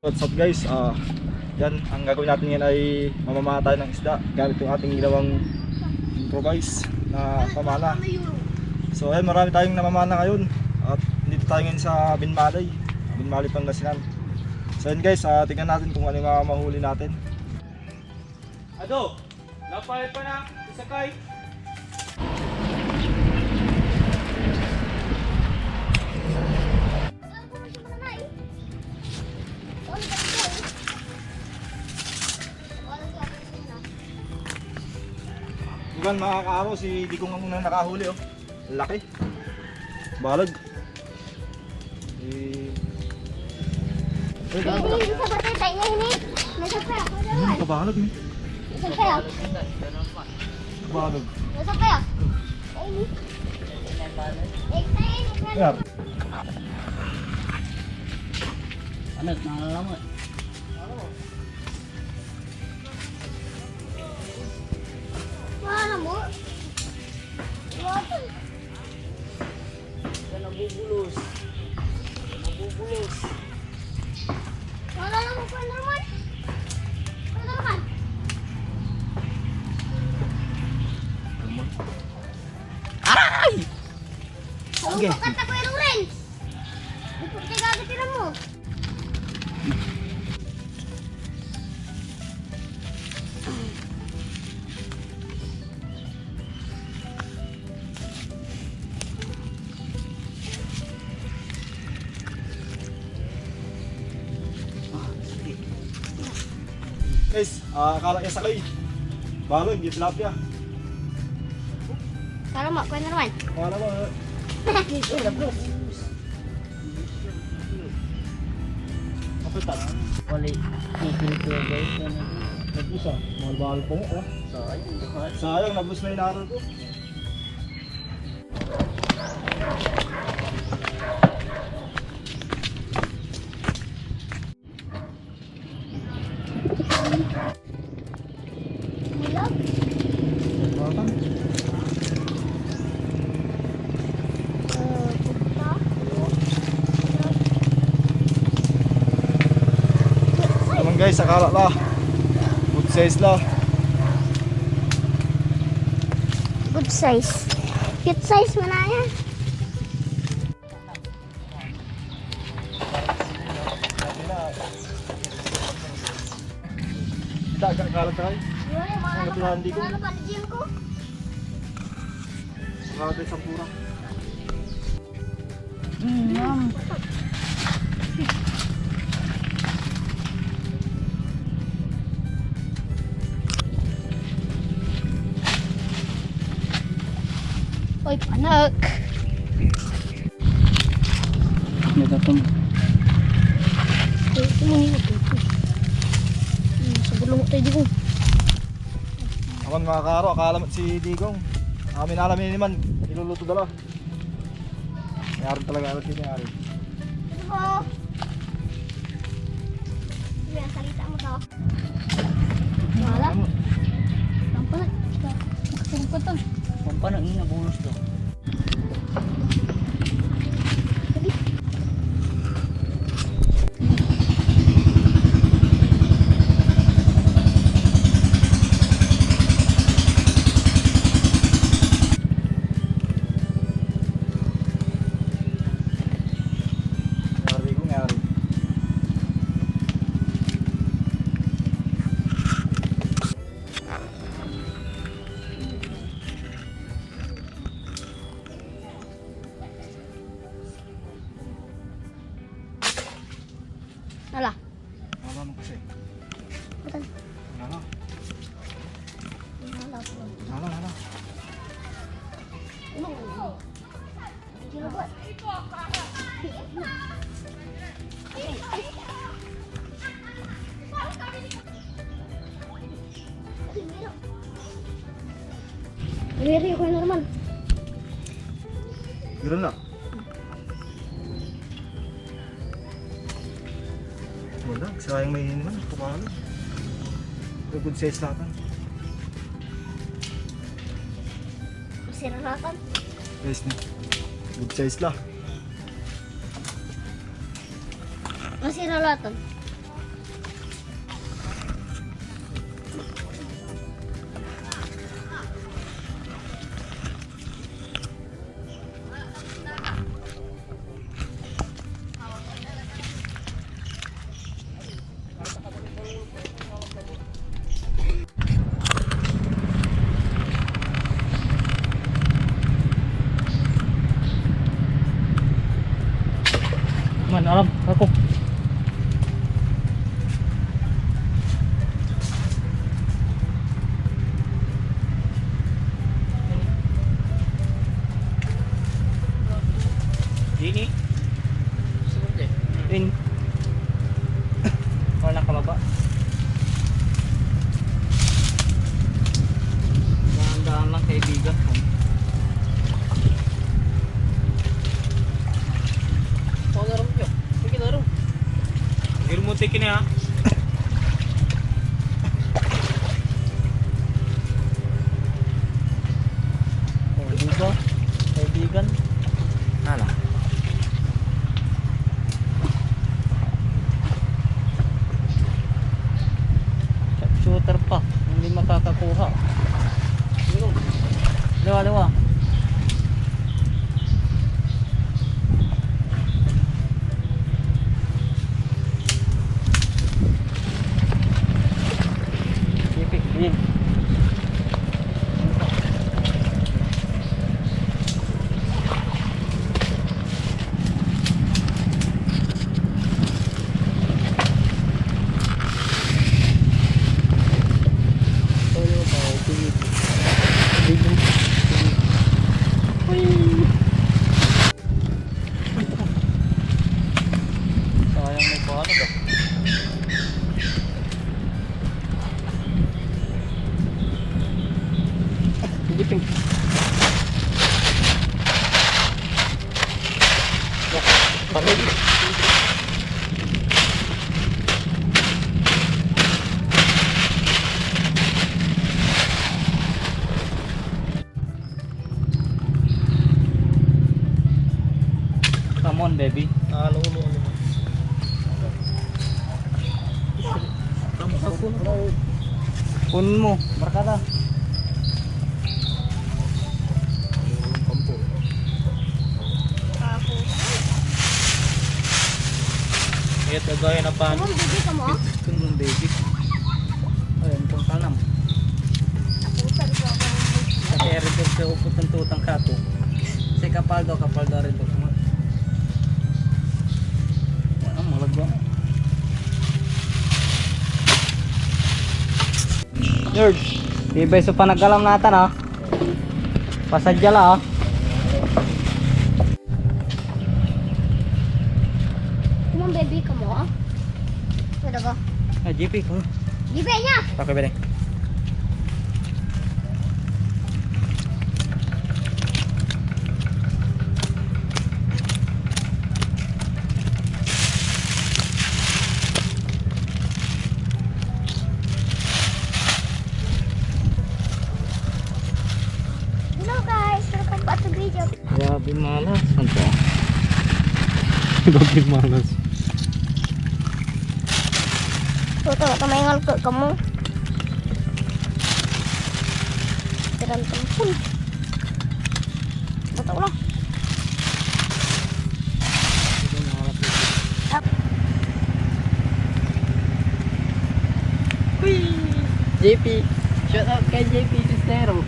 What's up guys, yan, ang gagawin natin ngayon ay mamamana tayo ng isda gamit yung ating ginawang improvise na pamana. So ayan, marami tayong namamana ngayon at dito tayo ngayon sa Binmalay, Pangasinan. So ayan guys, tingnan natin kung ano yung mahuli natin. Ado, lapay pa na, isakay. Bukan mga kaaro, si Digong ang unang nakahuli oh. Laki. Balag. Ini sa batay niya ini. Nasa pa ako naman. Kabalag eh. Nasa pa ako. Kabalag. Nasa pa ako. Ini. Yan. Anak, nangalamat. Mana mo? Wala. Nabubulos. Nabubulos. Wala lang mo pa naman. Wala naman. Aray! Okay. Kata ko yung Renz. Ito gagawin mo. Guys, akala niya sakay. Balag, di tilapia. Kalau mak ko naman. Akala mo. Kapitan. Wali, kikil ko guys. Nag-usa. Mahal-bahal po mo. Sayang, nabus na inaral ko. Mulak. Matang. Naman guys, akala la. Good size la. Good size. Cute size mo na yan. Kita agak kalat tayo. Natuhan di ko. Ano pa gym ko? Kalat tayo sa pura. Oy, panak. Nagkatong. Sa bulong tayo di ko. Ako mga karo, akala mo si Digong. Amin alamin naman, iluluto dala. Mayroon talaga alas yun nangyari. Ito ko. Yan, salita mo to. Wala. Ang panak. Nakasinig ko to. Paano yung nabulos to? Nangyari. Nala. Wala mo kasi. Bukan. Wala. Nala po. Wala. Kilo buat. Ini ko naman. Meron na. Wala, sayang may naman. Pumalo. Good size natin. Masiranakan. Guys, good size lah. Masiralatan. nakakababa. Dahan-dahan lang kaibigan. Oh, laro mo. Sige, laro. Gil mo tikin ha. Oh, diba? Kaibigan. Ano? Shooter pa. Hindi makakakuha. Dalawa. Ipik din. Solo ba? Ipik. Bigong. Sayang may paano ba? Jiping. Come on, baby. Punin mo, barkada. Ito gaya na pan. Kamu bibig ka mo? Kung baby. Ayun, kung kalam. Pusa dito ako. Kasi rin daw sa upot ng tutang kato. Kasi kapal daw rin daw. Ano, malagwa. George, tibay sa panagalam natin ha. Pasadya la ha. Kamu baby ka mo? Sudah ko. Ah, JP, kung. Bibig niya. Okay, bere. Hello guys, welcome back to video. Grabe malas. Ano to? Grabe malas. Tuh, maingal ke kamu. Jalan tempun. Betul lah. JP. Shout out kay JP Sistero.